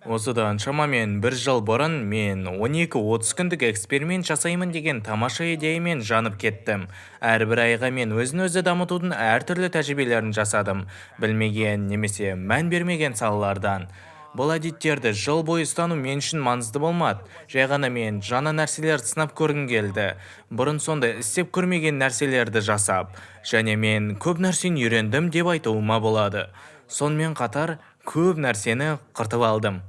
Осыдан шамамен бір жыл бұрын мен 12-30 күндік эксперимент жасаймын деген тамаша идеямен жанып кеттім. Әрбір айға мен өзін-өзі дамытудың әртүрлі тәжірибелерін жасадым, білмеген немесе мән бермеген салалардан. Бұл әдеттерді жыл бойы ұстану мен үшін маңызды болмады. Жай ғана мен жаңа нәрселерді сынап көргім келді. Бұрын сондай істеп көрмеген нәрселерді жасап, және мен көп нәрсені үйрендім деп айтуыма болады. Сонымен қатар көп нәрсені қыртып алдым.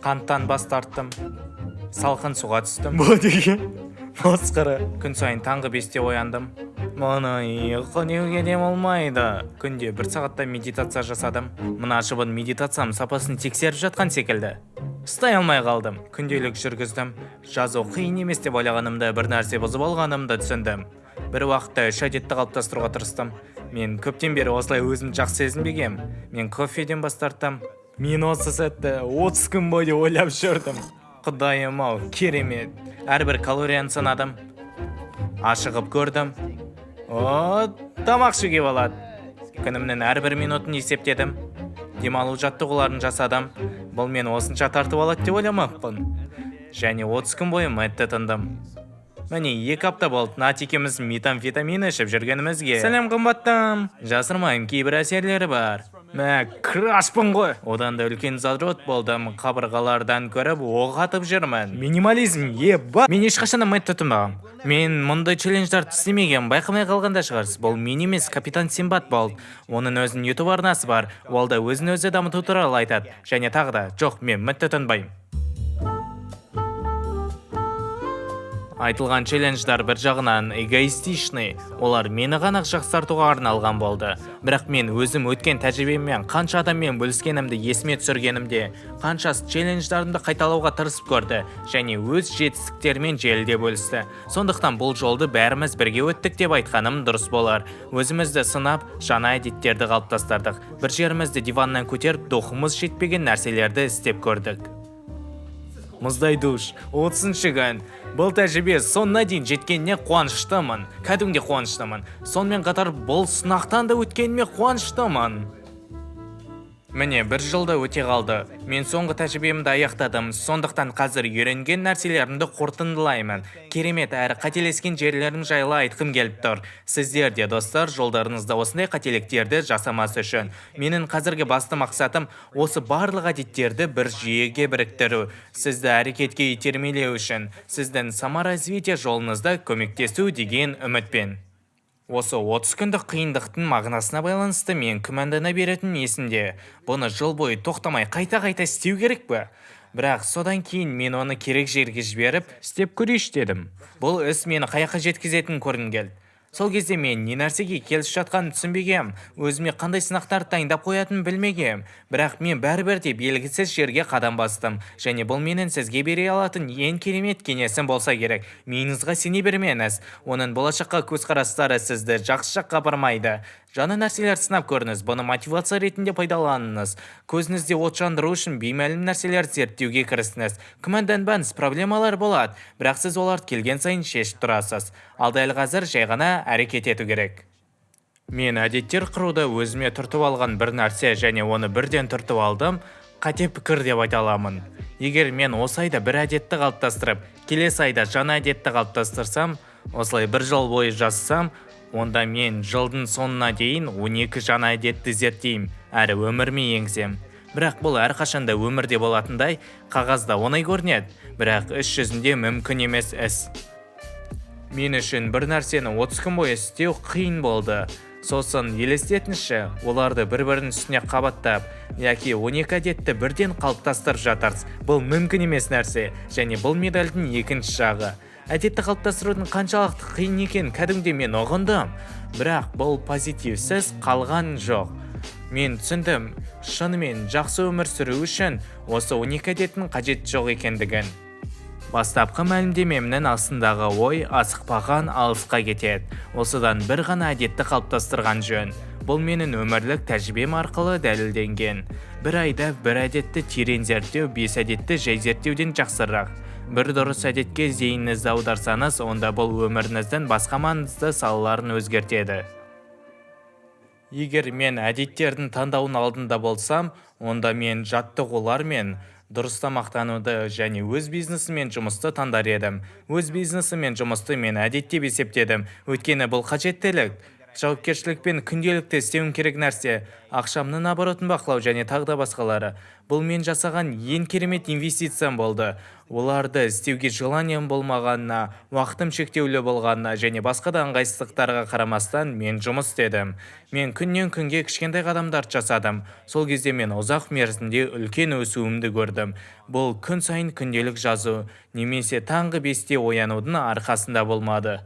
Қанттан бас тарттым. Салқын суға түстім. Бұл деген масқара. Күн сайын таңғы 5-те ояндым. Мұны ұйқы неуге дем olмайды. Күнде 1 сағатта медитация жасадым. Мына шыбын медитациям сапасын тексеріп жатқан секілді. Ұстай алмай қалдым. Күнделік жүргіздім. Жазу қиын емес деп ойлағанымда бір нәрсе бұзып алғанымды түсіндім. Бір уақытта 3 әдетті қалыптастыруға тырыстым. Мен көптен бері осылай өзім жақсы сезінбегем. Мен кофеден бас тарттым. Мен осы сәтті 30 күн бойы ойлап жүрдім. Құдайым-ау, керемет. Әрбір калорияны санадым. Ашығып көрдім. Тамақ жеуге болады. Күнімнің әрбір минутын есептедім. Демалу жаттығуларын жасадым. Бұл мен осынша тартып алады деп ойламаппын. Және 30 күн бойы мәтті тындым. Міне 2 апта болды Нат екеуміз метамфетамин ішіп жүргенімізге. Сәлем қымбаттым. Жасырмайым, кейбір әсерлері бар. Мә, крашпын ғой. Одан да үлкен задрот болдым. Қабырғалардан көріп оқ атып жүрмін. Минимализм, еба. Мен ешқашан мәтті тұтынбағам. Мен мұндай челлендждерді істемеген, байқамай қалғанда шығарсыз. Бұл мен емес, капитан Симбад болды. Оның өзінің YouTube арнасы бар. Ол да өзін-өзі дамыту туралы айтады. Және тағы да, жоқ, мен мәтті тұтынбаймын. Айтылған челлендждар бір жағынан эгоистичный, олар мені ғана жақсартуға арналған болды. Бірақ мен өзім өткен тәжірибеммен қанша адаммен бөліскенімді есіме түсіргенімде, қаншасы челлендждарымды қайталауға тырысып көрді және өз жетістіктерімен желіде бөлісті. Сондықтан бұл жолды бәріміз бірге өттік деп айтқаным дұрыс болар. Өзімізді сынап, жаңа әдеттерді қалыптастырдық. Бір жерімізді диваннан көтеріп, духымыз жетпеген нәрселерді істеп көрдік. Мұздай душ, 30-шы күн. Бұл тәжірибе соңына дейін жеткеніне қуаныштымын. Кәдімге қуаныштымын. Сонымен қатар бұл сынақтан да өткеніме қуаныштымын. Міне, 1 жылда өте қалды. Мен соңғы тәжірибемді аяқтадым. Сондықтан қазір үйренген нәрселерімді қорытындылаймын. Керемет әрі қателескен жерлерім жайлы айтқым келіп тұр. Сіздер де, достар, жолдарыңызда осындай қателіктерді жасамас үшін. Менің қазіргі басты мақсатым осы барлық әдеттерді бір жүйеге біріктіру. Сізді әрекетке итермелеу үшін, сіздің саморазвитие жолыңызда көмектесу деген үмітпен. Осы 30 күндік қиындықтың мағынасына байланысты мен күмәндана беретін есімде. Бұны жыл бойы тоқтамай қайта-қайта істеу керек пе? Бірақ содан кейін мен оны керек жерге жіберіп, істеп көрейш дедім. Бұл іс мені қаяққа жеткізетін көрінген. Сол кезде мен не нәрсеге келісіп жатқанын түсінбегем, өзіме қандай сынақтарды дайындап қоятынын білмегем. Бірақ мен бәрібір де белгісіз жерге қадам бастым, және бұл менің сізге бере алатын ең керемет кеңесім болса керек. Миыңызға сене бермеңіз. Оның болашаққа көзқарастары сізді жақсы жаққа апармайды. Жаңа нәрселер сынап көріңіз, бұны мотивация ретінде пайдаланыңыз. Көзіңізде от жандыру үшін беймәлім нәрселерді зерттеуге кірісіңіз. Күмәнданбаңыз, проблемалар болады, бірақ сіз оларды келген сайын шешіп тұрасыз. Ал дәл қазір жай ғана әрекет ету керек. Мен әдеттер құруды өзіме түртіп алған бір нәрсе және оны бірден түртіп алдым, қате пікір деп айта аламын. Егер мен осы айда бір әдетті қалыптастырып, келесі айда жаңа әдетті қалыптастырсам, осылай 1 жыл бойы жасасам, онда мен жылдың соңына дейін 12 жаңа әдетті зерттеймін, әрі өміріме енгізем. Бірақ бұл әрқашанда өмірде болатындай, қағазда оңай көрінеді, бірақ іс жүзінде мүмкін емес іс. Мен үшін бір нәрсені 30 күн бойы істеу қиын болды. Сосын елестетіңізші, оларды бір-бірінің үстіне қабаттап, яки 12 әдетті бірден қалыптастырып жатарсыз. Бұл мүмкін емес нәрсе, және бұл медальдің екінші жағы. Әдетті қалыптастырудың қаншалықты қиын екенін кәдімгідей мен ұғындым, бірақ бұл позитивсіз қалған жоқ. Мен түсіндім, шынымен жақсы өмір сүру үшін осы 12 әдеттің қажеті жоқ екендігін. Бастапқы мәлімдемемнің астындағы ой асықпаған алысқа кетеді. Осыдан бір ғана әдетті қалыптастырған жөн. Бұл менің өмірлік тәжірибем арқылы дәлелденген. Бір айда бір әдетті терең зерттеу 5 әдетті жай зерттеуден жақсырақ. Бір дұрыс әдетке зейініңізді аударсаңыз, онда бұл өміріңіздің басқа маңызды салаларын өзгертеді. Егер мен әдеттердің таңдауын алдында болсам, онда мен жаттығулар мен дұрыс тамақтануды және өз бизнесі мен жұмысты таңдар едім. Өз бизнесі мен жұмысты мен әдет деп есептедім, өйткені бұл қажеттілік. Жауапкершілікпен күнделікті істеуім керек нәрсе, ақшамның оборотын бақылау және тағы да басқалары. Бұл мен жасаған ең керемет инвестициям болды. Оларды істеуге желанием болмағанына, уақытым шектеулі болғанына және басқа да ыңғайсыздықтарға қарамастан мен жұмыс істедім. Мен күннен күнге кішкентай қадамдар жасадым. Сол кезде мен ұзақ мерзімде үлкен өсуімді көрдім. Бұл күн сайын күнделік жазу, немесе таңғы 5-те оянудың арқасында болмады.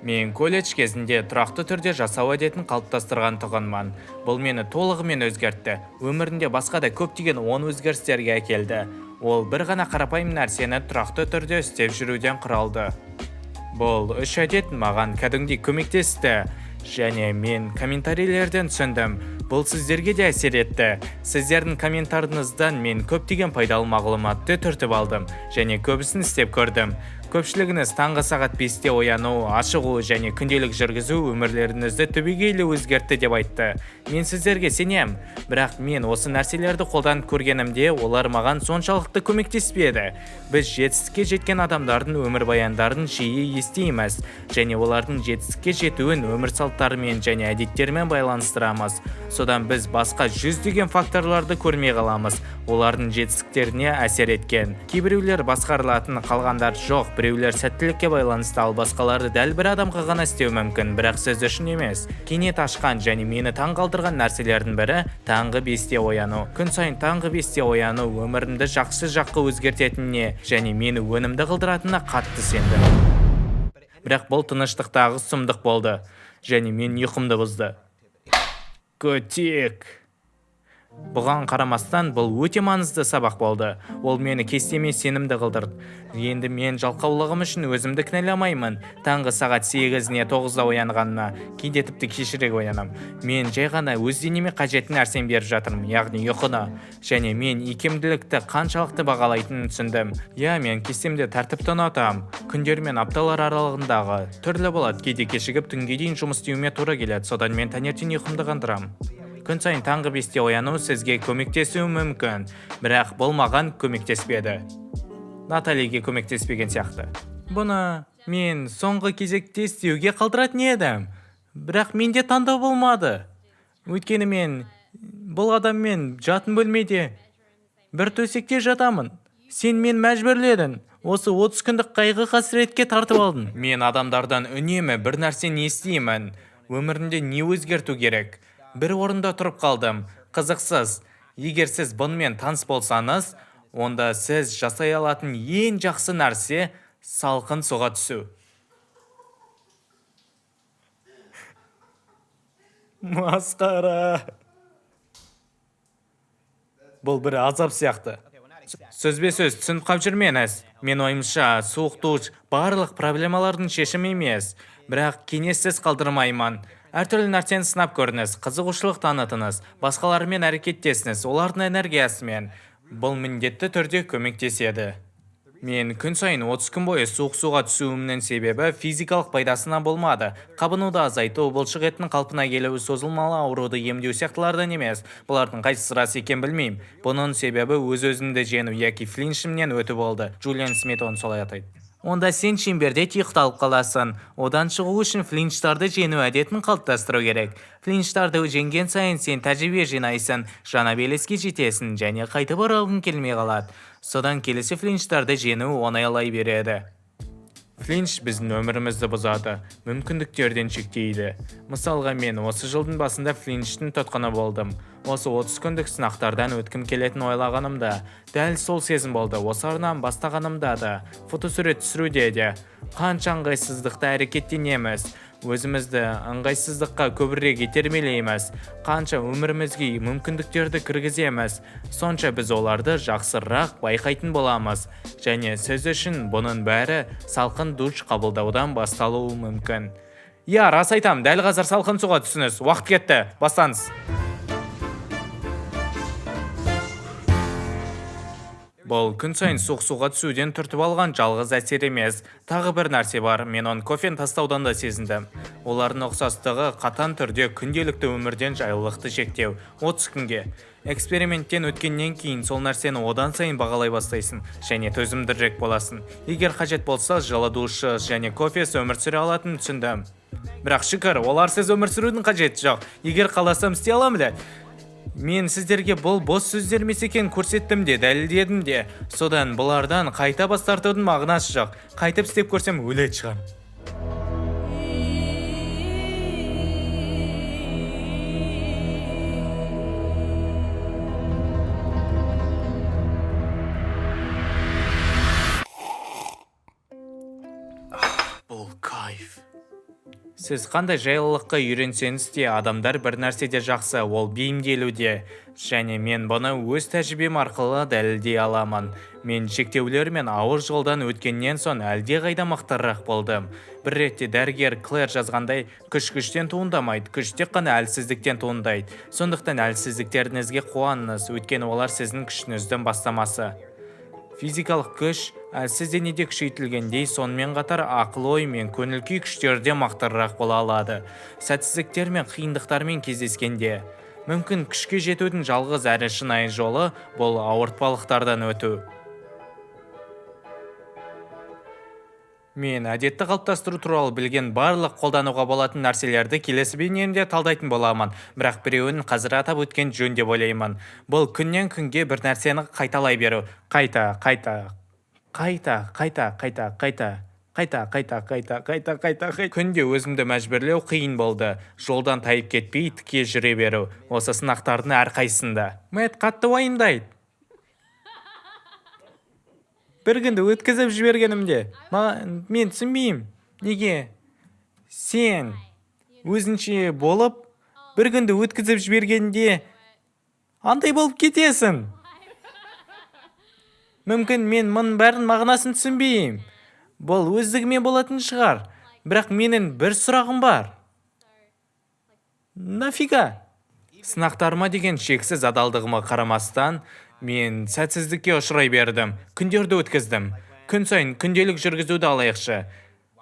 Мен колледж кезінде тұрақты түрде жасау әдетін қалыптастырған тұғынмын. Бұл мені толығымен өзгертті. Өмірінде басқа да көптеген оң өзгерістерге әкелді. Ол бір ғана қарапайым нәрсені тұрақты түрде істеп жүруден құралды. Бұл 3 әдет маған кәдімгідей көмектесті. Және мен комментарийлерден түсіндім. Бұл сіздерге де әсер етті. Сіздердің комментарыңыздан мен көптеген пайдалы мағлұматты түртіп алдым және көбісін істеп көрдім. Көпшілігіңіз таңғы сағат 5-те ояну, ашығу және күнделік жүргізу өмірлеріңізді түбегейлі өзгертті деп айтты. Мен сіздерге сенем, бірақ мен осы нәрселерді қолданып көргенімде олар маған соншалықты көмектеспеді. Біз жетістікке жеткен адамдардың өмірбаяндарын жиі естиміз және олардың жетістікке жетуін өмір салттарымен және әдеттермен байланыстырамыз. Содан біз басқа жүздеген факторларды көрмей қаламыз, олардың жетістіктеріне әсер еткен. Кейбіреулер басқарылатын, қалғандар жоқ. Біреулер сәттілікке байланысты, ал басқалары дәл бір адамға ғана істеу мүмкін, бірақ сіз үшін емес. Кенет ашқан және мені таңғалдырған нәрселердің бірі таңғы 5-те ояну. Күн сайын таңғы 5-те ояну өмірімді жақсы жаққа өзгертетініне және мені өнімді қылдыратынына қатты сендім. Бірақ бұл тыныштықтағы сұмдық болды және мен ұйқымды бұзды. Көтек. Бұған қарамастан бұл өте маңызды сабақ болды. Ол мені кестеме сенімді қылдырды. Енді мен жалқаулығым үшін өзімді кінәламаймын. Таңғы сағат 8-не 9-да оянғанына, кейде тіпті кешірек оянам. Мен жай ғана өз денеме қажетті нәрсені беріп жатырмын, яғни ұйқыны. Және мен икемділікті қаншалықты бағалайтынын түсіндім. Мен кестемде тәртіпті ұнатамын. Күндер мен апталар аралығындағы түрлі болады. Кейде кешігіп түнге дейін жұмыс істеуіме тура келеді. Содан мен таңертең ұйқымды қандырамын. Күн сайын таңғы 5-те ояну сізге көмектесуі мүмкін, бірақ бұл маған көмектеспеді. Наталиге көмектеспеген сияқты. Бұны мен соңғы кезекте істеуге қалдыратын едім, бірақ менде таңдау болмады. Өйткені мен бұл адаммен жатын бөлмеде бір төсекте жатамын. Сен мен мәжбүрледің. Осы 30 күндік қайғы қасіретке тартып алдың. Мен адамдардан үнемі бір нәрсені естимін. Өмірінде не өзгерту керек? Бір орында тұрып қалдым. Қызықсыз. Егер сіз бұнымен таныс болсаңыз, онда сіз жасай алатын ең жақсы нәрсе салқын суға түсу. Масқара. Бұл бір азап сияқты. Сөзбе-сөз түсініп қап жүрмеңіз. Мен ойымша, суық душ барлық проблемалардың шешімі емес, бірақ кеңессіз қалдырмаймын. Әртүрлі нәрсені сынап көріңіз, қызығушылық танытыңыз, басқалармен әрекеттесіңіз, олардың энергиясымен. Бұл міндетті түрде көмектеседі. Мен күн сайын 30 күн бойы суық суға түсуімнің себебі физикалық пайдасына болмады. Қабынуды азайту, бұлшық еттің қалпына келуі, созылмалы ауруды емдеу сияқтылардан емес. Бұлардың қайсысы рас екенін білмеймін. Бұның себебі өз-өзімді жеңу яки флиншімнен өтіп болды. Джулиан Смит оны солай атайды. Онда сен шеңберде тұйықталып қаласың. Одан шығу үшін флинчтарды жеңу әдетін қалыптастыру керек. Флинчтарды жеңген сайын сен тәжірибе жинайсың, жаңа белеске жетесің және қайтып оралғың келмей қалады. Содан келесі флинчтарды жеңу оңайлай береді. Флинч біздің өмірімізді бұзады, мүмкіндіктерден шектейді. Мысалға, мен осы жылдың басында флинчтің тұтқаны болдым. Осы 30 күндік сынақтардан өткім келетін ойлағанымда, дәл сол сезім болды. Осы арнан бастағанымда да, фотосурет түсіруде де, қанша ыңғайсыздықта әрекеттенеміз. Өзімізді ыңғайсыздыққа көбірек итермелейміз, қанша өмірімізге мүмкіндіктерді кіргіземіз, сонша біз оларды жақсырақ байқайтын боламыз. Және сіз үшін бұның бәрі салқын душ қабылдаудан басталуы мүмкін. Рас айтам, дәл қазір салқын суға түсіңіз, уақыт кетті, бастаңыз. Бұл күн сайын суық суға түсуден түртіп алған жалғыз әсер емес. Тағы бір нәрсе бар, мен оны кофені тастаудан да сезіндім. Олардың ұқсастығы қатаң түрде күнделікті өмірден жайлылықты шектеу 30 күнге. Эксперименттен өткеннен кейін сол нәрсені одан сайын бағалай бастайсың және төзімдірек боласың. Егер қажет болса, жылытушы және кофесі өмір сүре алатынын түсіндім. Бірақ шүкір, оларсыз өмір сүрудің қажеті жоқ. Егер қаласам істей аламын да. Мен сіздерге бұл бос сөздер емес екенін көрсеттім де, дәлелдедім де. Содан бұлардан қайта бас тартудың мағынасы жоқ. Қайтып істеп көрсем өлетін шығармын. Бұл кайф. Сіз қандай жайлылыққа үйренсеңіз де, адамдар бір нәрседе жақсы, ол бейімделуде. Және мен бұны өз тәжірибем арқылы дәлелдей аламын. Мен шектеулер мен ауыр жолдан өткеннен соң әлдеқайда мықтырақ болдым. Бір ретте дәрігер Клэр жазғандай, күш күштен туындамайды, күш тек қана әлсіздіктен туындайды. Сондықтан әлсіздіктеріңізге қуаныңыз, өйткені олар сіздің күшіңіздің бастамасы. Физикалық күш әлсіз денеде күшейтілгендей, сонымен қатар ақыл-ой мен көңіл-күй күштерде мықтырақ бола алады. Сәтсіздіктер мен қиындықтармен кездескенде, мүмкін күшке жетудің жалғыз әрі шынайы жолы бұл ауыртпалықтардан өту. Мен әдетті қалыптастыру туралы білген барлық қолдануға болатын нәрселерді келесі бейнемде талдайтын боламын, бірақ біреуін қазір атап өткен жөн деп ойлаймын. Бұл күннен күнге бір нәрсені қайталай беру. Қайта. Күнде өзімді мәжбүрлеу қиын болды. Жолдан тайып кетпей, тіке жүре беру. Осы сынақтардың әрқайсында. Мэтт қатты уайымдайды. Бір күнді өткізіп жібергенімде, мен түсінбеймін. Неге? Сен өзінше болып, бір күнді өткізіп жібергенде андай болып кетесің. Мүмкін мен мұның бәрін мағынасын түсінбеймін. Бұл өздігімен болатын шығар. Бірақ менің бір сұрағым бар. Нафига? Сынақтарыма деген шексіз адалдығыма қарамастан, мен сәтсіздікке ұшырай бердім. Күндерді өткіздім. Күн сайын күнделік жүргізуді алайықшы.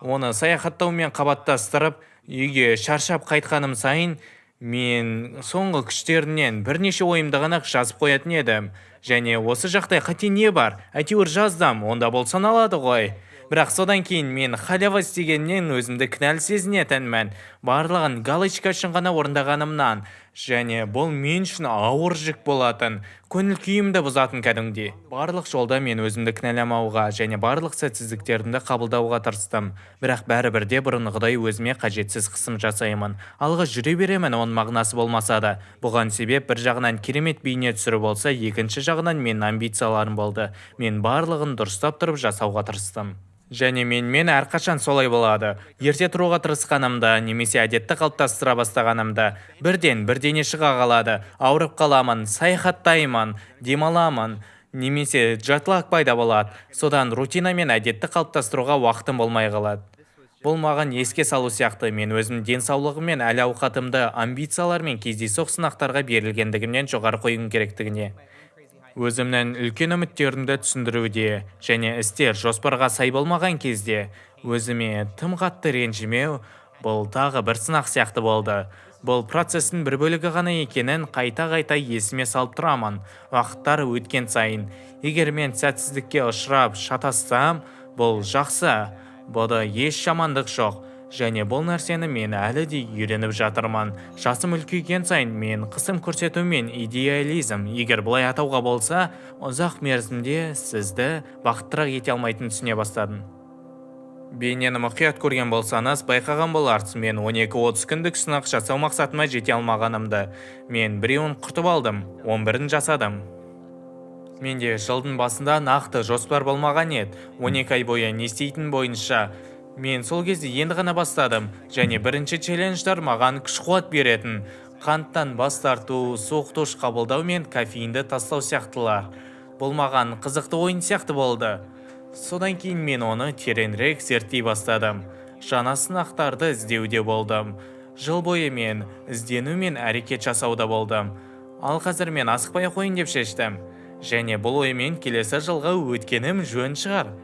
Оны саяхаттаумен қабаттастырып, үйге шаршап қайтқаным сайын, мен соңғы күштерінен бірнеше ойымды ғана жазып қоятын едім. Және осы жақтай қате не бар? Әйтеуір жаздым, онда болсан алады ғой. Бірақ содан кейін мен халява істегеннен өзімді кінәлі сезінетінмін. Барлығын галочка үшін ғана орындағанымнан. Және бұл мен үшін ауыр жүк болатын. Көңіл күйімді бұзатын кәдімгідей. Барлық жолда мен өзімді кінәламауға және барлық сәтсіздіктерімді қабылдауға тырыстым. Бірақ бәрібірде бұрынғыдай өзіме қажетсіз қысым жасаймын. Алға жүре беремін, оның мағынасы болмаса да. Бұған себеп бір жағынан керемет бейне түсіру болса, екінші жағынан менің амбицияларым болды. Мен барлығын дұрыстап тұрып жасауға тырыстым. Және мен әрқашан солай болады. Ерте тұруға тырысқанымда, немесе әдетті қалыптастыра бастағанымда, бірдене шыға қалады. Ауырып қаламын, саяхаттаймын, демаламын, немесе джетлаг пайда болады. Содан рутина мен әдетті қалыптастыруға уақытым болмай қалады. Бұл маған еске салу сияқты, мен өзім денсаулығым мен әл-ауқатымды амбициялар мен кездейсоқ сынақтарға берілгендігімнен жоғары қоюым керектігіне. Өзімнің үлкен үміттерімді түсіндіруде және істер жоспарға сай болмаған кезде өзіме тым қатты ренжімеу, бұл тағы бір сынақ сияқты болды. Бұл процестің бір бөлігі ғана екенін қайта есіме салып тұрамын. Уақыттар өткен сайын, егер мен сәтсіздікке ұшырап шатассам, бұл жақсы, бұда еш жамандық жоқ. Және бұл нәрсені мен әлі де үйреніп жатырмын. Жасым үлкейген сайын мен қысым көрсету мен идеализм, егер бұлай атауға болса, ұзақ мерзімде сізді бақыттырақ ете алмайтынын түсіне бастадым. Бейнені мұқият көрген болсаңыз, байқаған боларсыз, мен 12-30 күндік сынақ жасау мақсатыма жете алмағанымды. Мен біреуін құртып алдым, 11-ін жасадым. Менде жылдың басында нақты жоспар болмаған еді. 12 ай бойы не істейтін бойынша мен сол кезде енді ғана бастадым, және бірінші челлендждар маған күш-қуат беретін. Қанттан бас тарту, суық душ қабылдау мен кофеинді тастау сияқтылар. Бұл маған қызықты ойын сияқты болды. Содан кейін мен оны тереңірек зерттей бастадым. Жаңа сынақтарды іздеуде болдым. Жыл бойы мен іздену мен әрекет жасауда болдым. Ал қазір мен асықпай қойын деп шештім. және бұл оймен келесі жылға өткенім жөн шығар.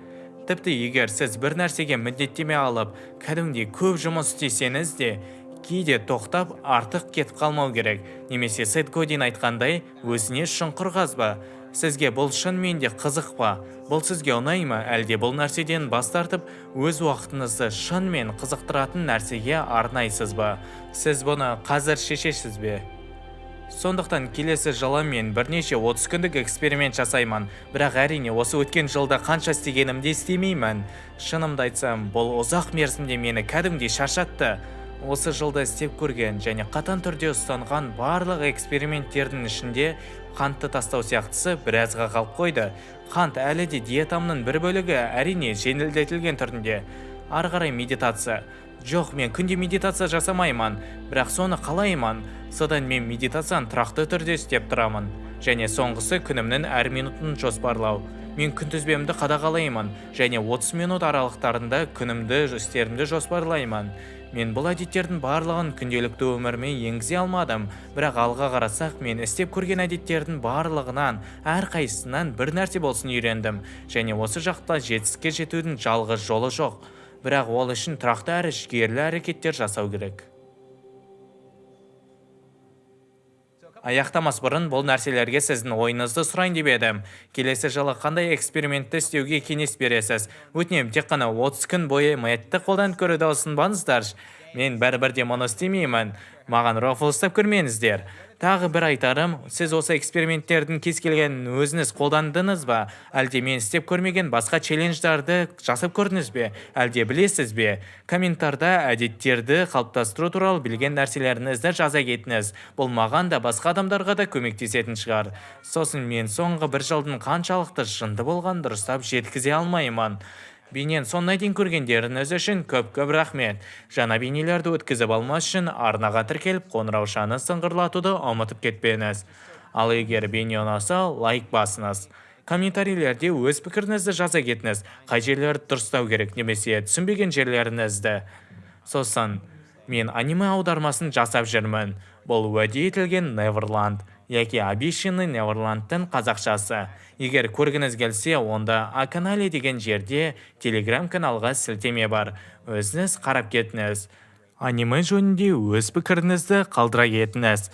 Тіпті егер сіз бір нәрсеге міндеттеме алып, кәдімгідей көп жұмыс істесеңіз де, кейде тоқтап артық кетіп қалмау керек. Немесе Сет Годин айтқандай, өзіне шұңқыр қазба. Сізге бұл шынымен де қызық па? Бұл сізге ұнай ма? Әлде бұл нәрседен бас тартып, өз уақытыңызды шынымен қызықтыратын нәрсеге арнайсыз ба? Сіз бұны қазір шешесіз бе? Сондықтан келесі жылы мен бірнеше 30 күндік эксперимент жасаймын. Бірақ әрине осы өткен жылда қанша істегенімді істемеймін. Шынымды айтсам, бұл ұзақ мерзімде мені кәдімгідей шаршатты. Осы жылда істеп көрген және қатаң түрде ұстанған барлық эксперименттердің ішінде қантты тастау сияқтысы біразға қалып қойды. Қант әлі де диетамның бір бөлігі, әрине жеңілдетілген түрінде. Ары қарай медитация. Жоқ, мен күнде медитация жасамаймын, бірақ соны қалаймын. Содан мен медитацияны тұрақты түрде істеп тұрамын. Және соңғысы күнімнің әр минутын жоспарлау. Мен күнтізбемді қадағалаймын және 30 минут аралықтарында күнімді істерімді жоспарлаймын. Мен бұл әдеттердің барлығын күнделікті өміріме енгізе алмадым, бірақ алға қарасақ, мен істеп көрген әдеттердің барлығынан, әрқайсысынан бір нәрсе болсын үйрендім, және осы жақта жетістікке жетудің жалғыз жолы жоқ. Бірақ ол үшін тұрақты әрі жігерлі әрекеттер жасау керек. Аяқтамас бұрын бұл нәрселерге сіздің ойыңызды сұрайын деп едім. Келесі жылы қандай экспериментті істеуге кеңес бересіз? Өтінемін, тек қана 30 күн бойы методты қолданып көруді ұсынбаңыздаршы. Мен бәрібір мұны істемеймін. Маған рофл ұстап көрмеңіздер. Тағы бір айтарым, сіз осы эксперименттердің кез келгенін өзіңіз қолдандыңыз ба? Әлде мен істеп көрмеген басқа челлендждарды жасап көрдіңіз бе? Әлде білесіз бе? Комментарда әдеттерді қалыптастыру туралы білген нәрселеріңізді жаза кетіңіз. Бұл маған да басқа адамдарға да көмектесетін шығар. Сосын мен соңғы бір жылдың қаншалықты жынды болғанын дұрыстап жеткізе алмаймын. Бейнен соңына дейін көргендеріңіз үшін көп-көп рахмет. Жаңа бейнелерді өткізіп алмас үшін арнаға тіркеліп қоңыраушаны сыңғырлатуды ұмытып кетпеңіз. Ал егер бейне ұнаса, лайк басыңыз. Комментарийлерде өз пікіріңізді жаза кетіңіз. Қай жерлерді дұрыстау керек немесе түсінбеген жерлеріңізді. Сосын, мен аниме аудармасын жасап жүрмін. Бұл уәде етілген Neverland, яки Обещанный Neverlandтың қазақшасы. Егер көргіңіз келсе, онда А-канале деген жерде Telegram каналға сілтеме бар. Өзіңіз қарап кетіңіз. Аниме жөнінде өз пікіріңізді қалдыра кетіңіз.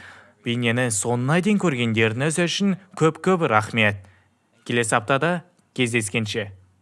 Бейнені соңына дейін көргендеріңіз үшін көп-көп рахмет. Келесі аптада кездескенше.